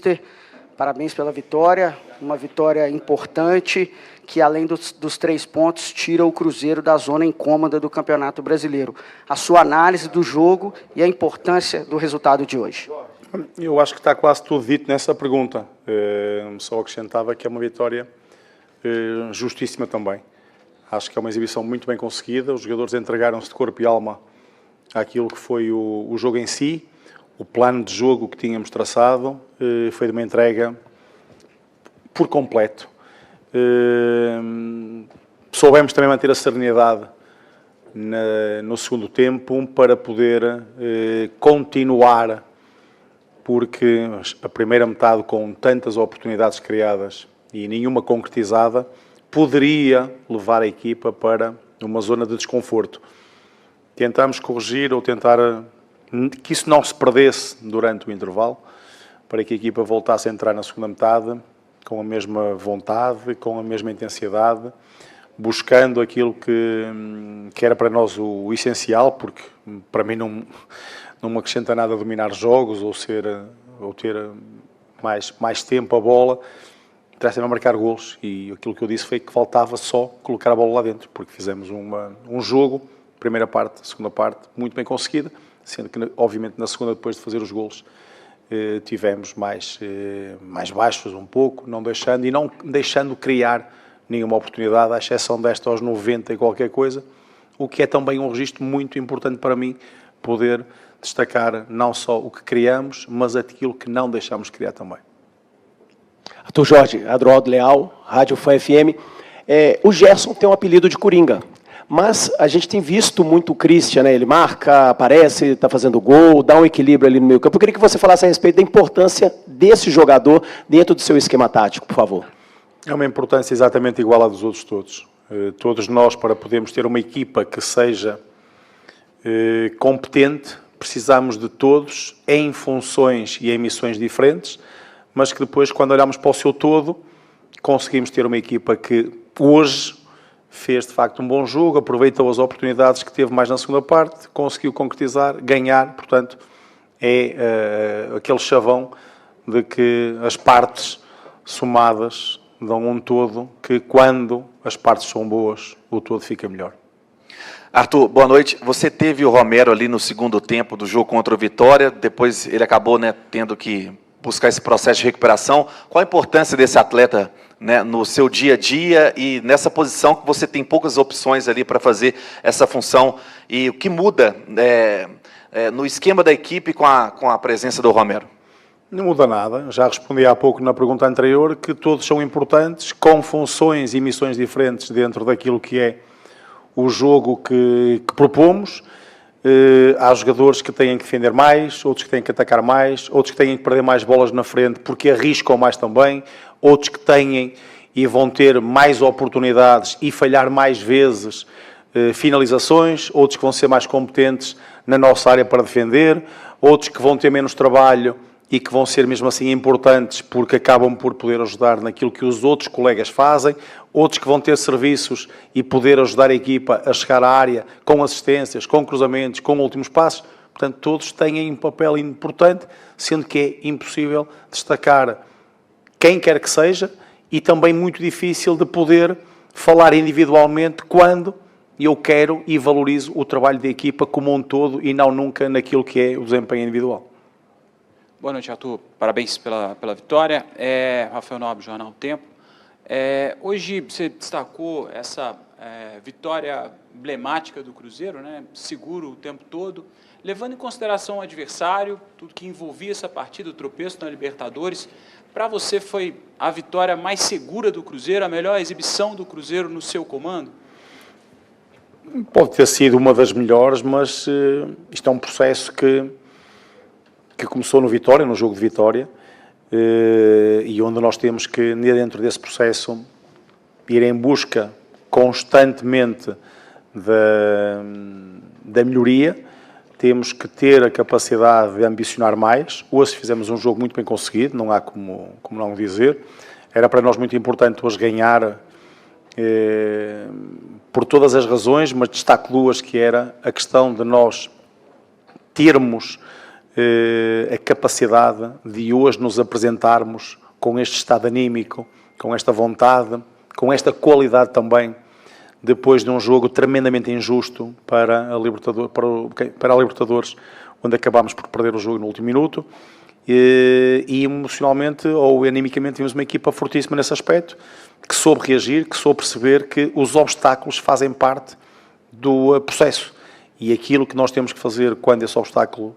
mister. Parabéns pela vitória, uma vitória importante que, além dos 3 pontos, tira o Cruzeiro da zona incômoda do Campeonato Brasileiro. A sua análise do jogo e a importância do resultado de hoje. Eu acho que está quase tudo dito nessa pergunta. Só acrescentava que é uma vitória justíssima também. Acho que é uma exibição muito bem conseguida. Os jogadores entregaram-se de corpo e alma àquilo que foi o jogo em si. O plano de jogo que tínhamos traçado foi de uma entrega por completo. Soubemos também manter a serenidade no segundo tempo para poder continuar, porque a primeira metade, com tantas oportunidades criadas e nenhuma concretizada, poderia levar a equipa para uma zona de desconforto. Tentámos corrigir ou tentar que isso não se perdesse durante o intervalo, para que a equipa voltasse a entrar na segunda metade com a mesma vontade, com a mesma intensidade, buscando aquilo que era para nós o essencial, porque para mim não me acrescenta nada dominar jogos ou ter mais tempo a bola. Interessa-me marcar golos, e aquilo que eu disse foi que faltava só colocar a bola lá dentro, porque fizemos um jogo, primeira parte, segunda parte, muito bem conseguida, sendo que, obviamente, na segunda, depois de fazer os golos, tivemos mais baixos um pouco, não deixando criar nenhuma oportunidade, à exceção desta aos 90 e qualquer coisa, o que é também um registro muito importante para mim, poder destacar não só o que criamos, mas aquilo que não deixamos criar também. Arthur Jorge, Adroaldo Leal, Rádio Fã FM. O Gerson tem um apelido de Coringa, mas a gente tem visto muito o Christian, né? Ele marca, aparece, está fazendo gol, dá um equilíbrio ali no meio campo. Eu queria que você falasse a respeito da importância desse jogador dentro do seu esquema tático, por favor. É uma importância exatamente igual à dos outros todos. Todos nós, para podermos ter uma equipa que seja competente, precisamos de todos em funções e em missões diferentes, mas que depois, quando olhamos para o seu todo, conseguimos ter uma equipa que hoje fez, de facto, um bom jogo, aproveitou as oportunidades que teve mais na segunda parte, conseguiu concretizar, ganhar. Portanto, é aquele chavão de que as partes somadas dão um todo, que quando as partes são boas, o todo fica melhor. Arthur, boa noite. Você teve o Romero ali no segundo tempo do jogo contra o Vitória, depois ele acabou, né, tendo que buscar esse processo de recuperação. Qual a importância desse atleta, né, no seu dia a dia e nessa posição que você tem poucas opções ali para fazer essa função? E o que muda no esquema da equipe com a presença do Romero? Não muda nada. Já respondi há pouco na pergunta anterior que todos são importantes, com funções e missões diferentes dentro daquilo que é o jogo que propomos. Há jogadores que têm que defender mais, outros que têm que atacar mais, outros que têm que perder mais bolas na frente porque arriscam mais também, outros que têm e vão ter mais oportunidades e falhar mais vezes finalizações, outros que vão ser mais competentes na nossa área para defender, outros que vão ter menos trabalho e que vão ser mesmo assim importantes porque acabam por poder ajudar naquilo que os outros colegas fazem, outros que vão ter serviços e poder ajudar a equipa a chegar à área com assistências, com cruzamentos, com últimos passos. Portanto, todos têm um papel importante, sendo que é impossível destacar quem quer que seja e também muito difícil de poder falar individualmente quando eu quero e valorizo o trabalho da equipa como um todo e não nunca naquilo que é o desempenho individual. Boa noite, Arthur. Parabéns pela vitória. Rafael Nobre, Jornal Tempo. Hoje você destacou essa vitória emblemática do Cruzeiro, né? Seguro o tempo todo, levando em consideração o adversário, tudo que envolvia essa partida, o tropeço na Libertadores. Para você foi a vitória mais segura do Cruzeiro, a melhor exibição do Cruzeiro no seu comando? Pode ter sido uma das melhores, mas isto é um processo que começou no Vitória, no jogo de Vitória, e onde nós temos que, dentro desse processo, ir em busca constantemente da melhoria. Temos que ter a capacidade de ambicionar mais. Hoje fizemos um jogo muito bem conseguido, não há como não dizer. Era para nós muito importante hoje ganhar por todas as razões, mas destaco duas, que era a questão de nós termos a capacidade de hoje nos apresentarmos com este estado anímico, com esta vontade, com esta qualidade também, depois de um jogo tremendamente injusto para a Libertadores, onde acabámos por perder o jogo no último minuto, e emocionalmente ou animicamente vimos uma equipa fortíssima nesse aspecto, que soube reagir, que soube perceber que os obstáculos fazem parte do processo. E aquilo que nós temos que fazer quando esse obstáculo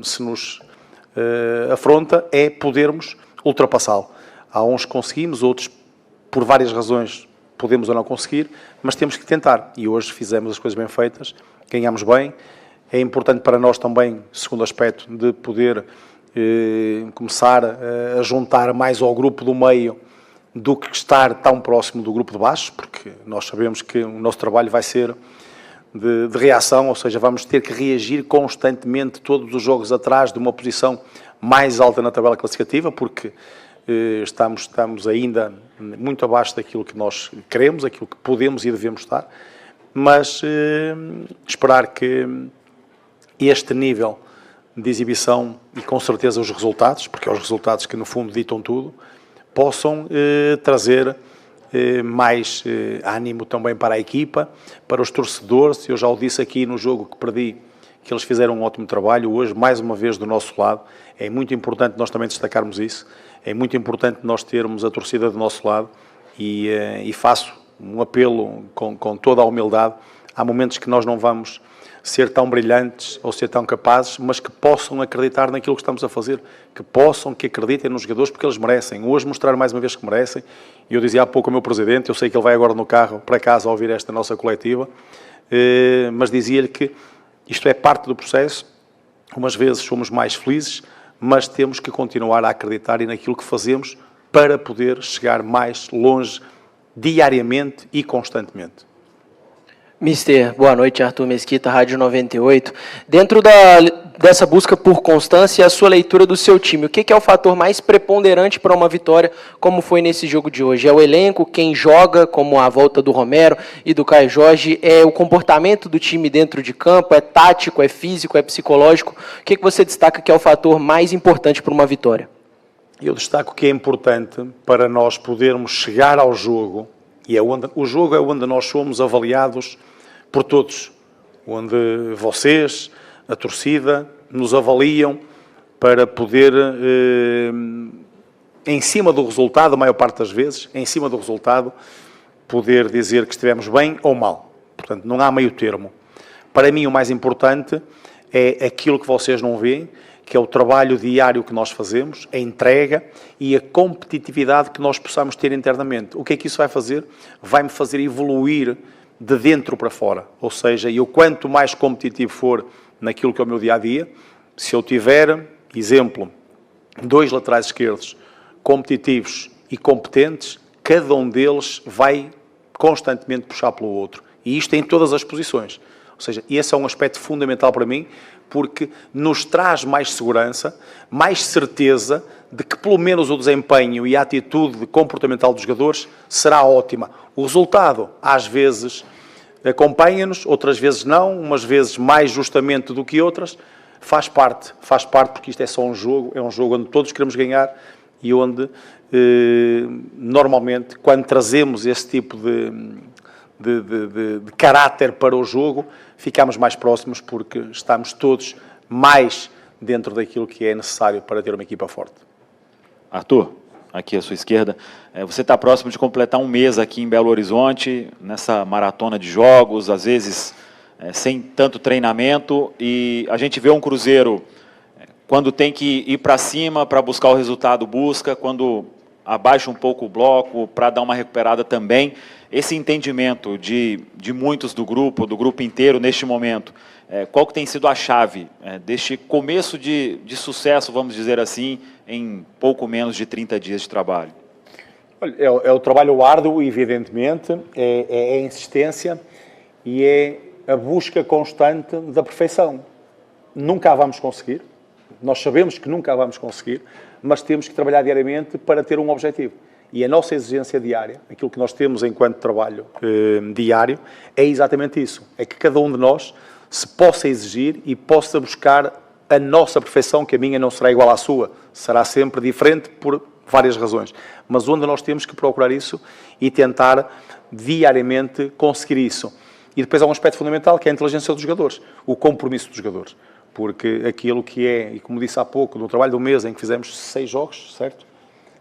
se nos afronta é podermos ultrapassá-lo. Há uns que conseguimos, outros, por várias razões, podemos ou não conseguir, mas temos que tentar. E hoje fizemos as coisas bem feitas, ganhamos bem. É importante para nós também, segundo aspecto, de poder começar a juntar mais ao grupo do meio do que estar tão próximo do grupo de baixo, porque nós sabemos que o nosso trabalho vai ser de reação, ou seja, vamos ter que reagir constantemente todos os jogos atrás de uma posição mais alta na tabela classificativa, porque estamos ainda muito abaixo daquilo que nós queremos, aquilo que podemos e devemos estar, mas esperar que este nível de exibição e com certeza os resultados, porque é os resultados que no fundo ditam tudo, possam trazer mais ânimo também para a equipa, para os torcedores. Eu já o disse aqui no jogo que perdi, que eles fizeram um ótimo trabalho. Hoje, mais uma vez, do nosso lado, é muito importante nós também destacarmos isso, é muito importante nós termos a torcida do nosso lado e faço um apelo com toda a humildade. Há momentos que nós não vamos ser tão brilhantes ou ser tão capazes, mas que possam acreditar naquilo que estamos a fazer, que acreditem nos jogadores, porque eles merecem. Hoje mostrar mais uma vez que merecem. E eu dizia há pouco ao meu presidente, eu sei que ele vai agora no carro para casa a ouvir esta nossa coletiva, mas dizia-lhe que isto é parte do processo. Umas vezes somos mais felizes, mas temos que continuar a acreditar naquilo que fazemos para poder chegar mais longe diariamente e constantemente. Mister, boa noite, Arthur Mesquita, Rádio 98. Dentro dessa busca por constância e a sua leitura do seu time, o que é o fator mais preponderante para uma vitória, como foi nesse jogo de hoje? É o elenco, quem joga, como a volta do Romero e do Caio Jorge? É o comportamento do time dentro de campo? É tático, é físico, é psicológico? O que você destaca que é o fator mais importante para uma vitória? Eu destaco que é importante para nós podermos chegar ao jogo, e o jogo é onde nós somos avaliados por todos, onde vocês, a torcida, nos avaliam para poder, em cima do resultado, a maior parte das vezes, em cima do resultado, poder dizer que estivemos bem ou mal. Portanto, não há meio termo. Para mim, o mais importante é aquilo que vocês não veem, que é o trabalho diário que nós fazemos, a entrega e a competitividade que nós possamos ter internamente. O que é que isso vai fazer? Vai-me fazer evoluir de dentro para fora. Ou seja, eu quanto mais competitivo for naquilo que é o meu dia-a-dia, se eu tiver, exemplo, 2 laterais esquerdos competitivos e competentes, cada um deles vai constantemente puxar pelo outro. E isto em todas as posições. Ou seja, esse é um aspecto fundamental para mim, porque nos traz mais segurança, mais certeza de que pelo menos o desempenho e a atitude comportamental dos jogadores será ótima. O resultado, às vezes, acompanha-nos, outras vezes não, umas vezes mais justamente do que outras. Faz parte porque isto é só um jogo, é um jogo onde todos queremos ganhar e onde, normalmente, quando trazemos esse tipo de caráter para o jogo, ficamos mais próximos porque estamos todos mais dentro daquilo que é necessário para ter uma equipa forte. Arthur, aqui à sua esquerda, você está próximo de completar um mês aqui em Belo Horizonte, nessa maratona de jogos, às vezes sem tanto treinamento, e a gente vê um Cruzeiro, quando tem que ir para cima para buscar o resultado, busca, quando abaixa um pouco o bloco para dar uma recuperada também. Esse entendimento de muitos do grupo inteiro neste momento, qual que tem sido a chave deste começo de sucesso, vamos dizer assim, em pouco menos de 30 dias de trabalho? É o trabalho árduo, evidentemente, é a insistência e é a busca constante da perfeição. Nunca a vamos conseguir, nós sabemos que nunca a vamos conseguir, mas temos que trabalhar diariamente para ter um objetivo. E a nossa exigência diária, aquilo que nós temos enquanto trabalho diário, é exatamente isso. É que cada um de nós se possa exigir e possa buscar a nossa perfeição, que a minha não será igual à sua, será sempre diferente por várias razões, mas onde nós temos que procurar isso e tentar diariamente conseguir isso. E depois há um aspecto fundamental, que é a inteligência dos jogadores, o compromisso dos jogadores, porque aquilo que é, e como disse há pouco, no trabalho do mês em que fizemos 6 jogos, certo?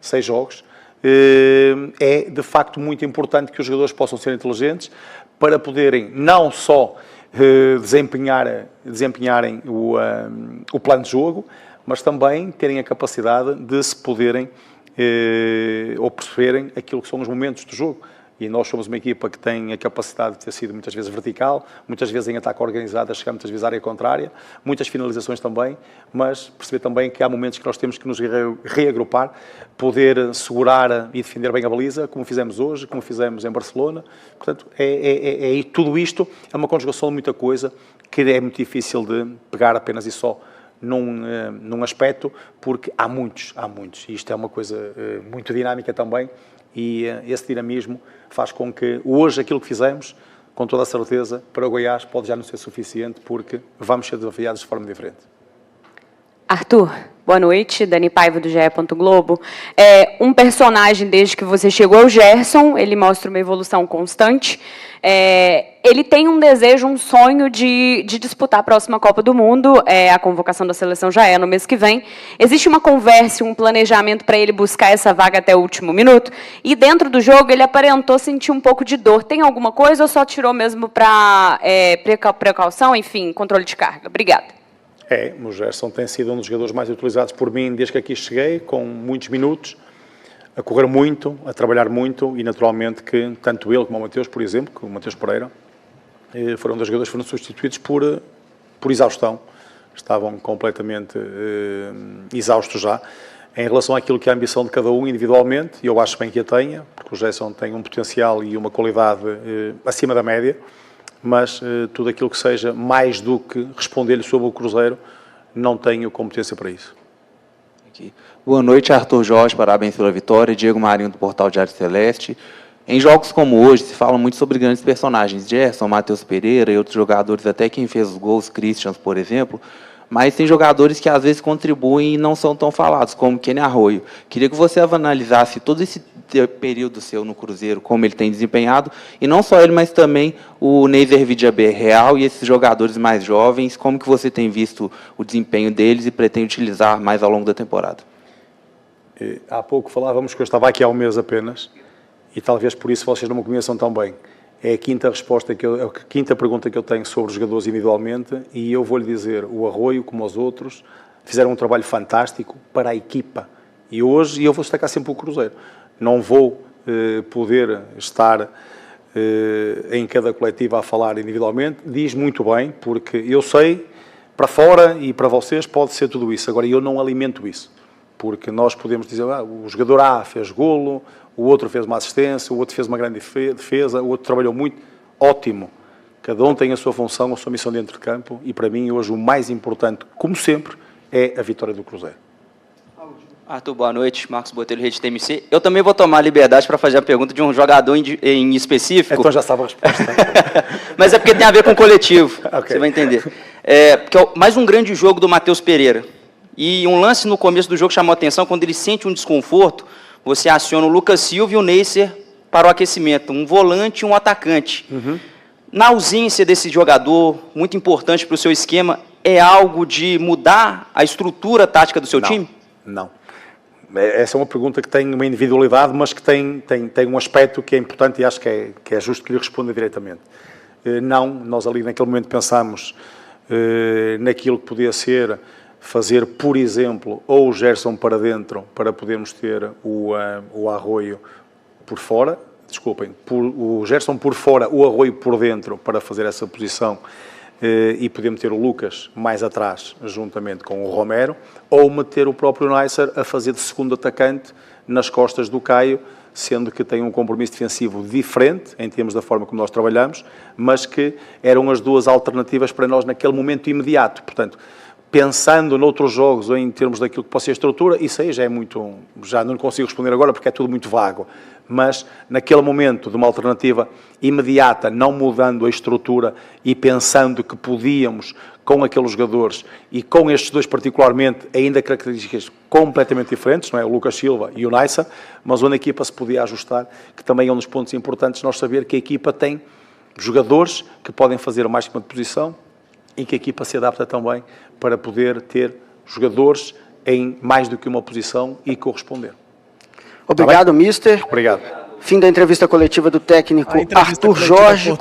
6 jogos, é de facto muito importante que os jogadores possam ser inteligentes para poderem não só desempenharem o plano de jogo, mas também terem a capacidade de se poderem ou perceberem aquilo que são os momentos do jogo. E nós somos uma equipa que tem a capacidade de ter sido muitas vezes vertical, muitas vezes em ataque organizado, a chegar muitas vezes à área contrária, muitas finalizações também, mas perceber também que há momentos que nós temos que nos reagrupar, poder segurar e defender bem a baliza, como fizemos hoje, como fizemos em Barcelona. Portanto, tudo isto é uma conjugação de muita coisa que é muito difícil de pegar apenas e só num aspecto, porque há muitos. E isto é uma coisa muito dinâmica também, e esse dinamismo faz com que hoje aquilo que fizemos, com toda a certeza, para o Goiás pode já não ser suficiente, porque vamos ser desafiados de forma diferente. Arthur, boa noite. Dani Paiva, do GE. Globo. Um personagem, desde que você chegou, é o Gerson. Ele mostra uma evolução constante. Ele tem um desejo, um sonho de disputar a próxima Copa do Mundo. A convocação da seleção já é no mês que vem. Existe uma conversa, um planejamento para ele buscar essa vaga até o último minuto? E dentro do jogo, ele aparentou sentir um pouco de dor. Tem alguma coisa ou só tirou mesmo para precaução, enfim, controle de carga? Obrigada. O Gerson tem sido um dos jogadores mais utilizados por mim desde que aqui cheguei, com muitos minutos, a correr muito, a trabalhar muito, e naturalmente que tanto ele como o Mateus, por exemplo, como o Mateus Pereira, foram dos jogadores que foram substituídos por exaustão. Estavam completamente exaustos já. Em relação àquilo que é a ambição de cada um individualmente, e eu acho bem que a tenha, porque o Gerson tem um potencial e uma qualidade acima da média, mas tudo aquilo que seja mais do que responder-lhe sobre o Cruzeiro, não tenho competência para isso. Aqui. Boa noite, Arthur Jorge, parabéns pela vitória. Diego Marinho, do Portal Diário Celeste. Em jogos como hoje, se fala muito sobre grandes personagens, Gerson, Matheus Pereira e outros jogadores, até quem fez os gols, Christian, por exemplo, mas tem jogadores que às vezes contribuem e não são tão falados, como Kenny Arroio. Queria que você analisasse todo esse período seu no Cruzeiro, como ele tem desempenhado, e não só ele, mas também o Neiser Vidiabel e esses jogadores mais jovens, como que você tem visto o desempenho deles e pretende utilizar mais ao longo da temporada? Há pouco falávamos que eu estava aqui há um mês apenas, e talvez por isso vocês não me conheçam tão bem. É a quinta pergunta que eu tenho sobre os jogadores individualmente, e eu vou-lhe dizer, o Arroio, como os outros, fizeram um trabalho fantástico para a equipa. E hoje, eu vou destacar sempre o Cruzeiro. Não vou poder estar em cada coletiva a falar individualmente. Diz muito bem, porque eu sei, para fora e para vocês pode ser tudo isso. Agora, eu não alimento isso. Porque nós podemos dizer, o jogador A fez golo, o outro fez uma assistência, o outro fez uma grande defesa, o outro trabalhou muito. Ótimo. Cada um tem a sua função, a sua missão dentro de campo, e para mim hoje o mais importante, como sempre, é a vitória do Cruzeiro. Arthur, boa noite. Marcos Botelho, Rede TMC. Eu também vou tomar a liberdade para fazer a pergunta de um jogador em específico. Então já estava a resposta. Mas é porque tem a ver com o coletivo, Okay. Você vai entender. Porque é mais um grande jogo do Matheus Pereira. E um lance no começo do jogo chamou a atenção, quando ele sente um desconforto, você aciona o Lucas Silva e o Neiser para o aquecimento, um volante e um atacante. Na ausência desse jogador, muito importante para o seu esquema, é algo de mudar a estrutura tática do seu time? Não. Essa é uma pergunta que tem uma individualidade, mas que tem um aspecto que é importante e acho que é justo que lhe responda diretamente. Não, nós ali naquele momento pensámos naquilo que podia ser fazer, por exemplo, ou o Gerson para dentro, para podermos ter o Arroio por fora, o Gerson por fora, o Arroio por dentro, para fazer essa posição, e poder meter o Lucas mais atrás, juntamente com o Romero, ou meter o próprio Neiser a fazer de segundo atacante nas costas do Caio, sendo que tem um compromisso defensivo diferente, em termos da forma como nós trabalhamos, mas que eram as duas alternativas para nós naquele momento imediato. Portanto, pensando noutros jogos ou em termos daquilo que pode ser a estrutura, isso aí já é muito, já não consigo responder agora porque é tudo muito vago, mas naquele momento de uma alternativa imediata, não mudando a estrutura e pensando que podíamos, com aqueles jogadores e com estes dois particularmente, ainda características completamente diferentes, não é? O Lucas Silva e o Neisser, mas onde a equipa se podia ajustar, que também é um dos pontos importantes nós saber que a equipa tem jogadores que podem fazer mais que uma posição e que a equipa se adapta também para poder ter jogadores em mais do que uma posição e corresponder. Obrigado, mister. Obrigado. Fim da entrevista coletiva do técnico Arthur Jorge.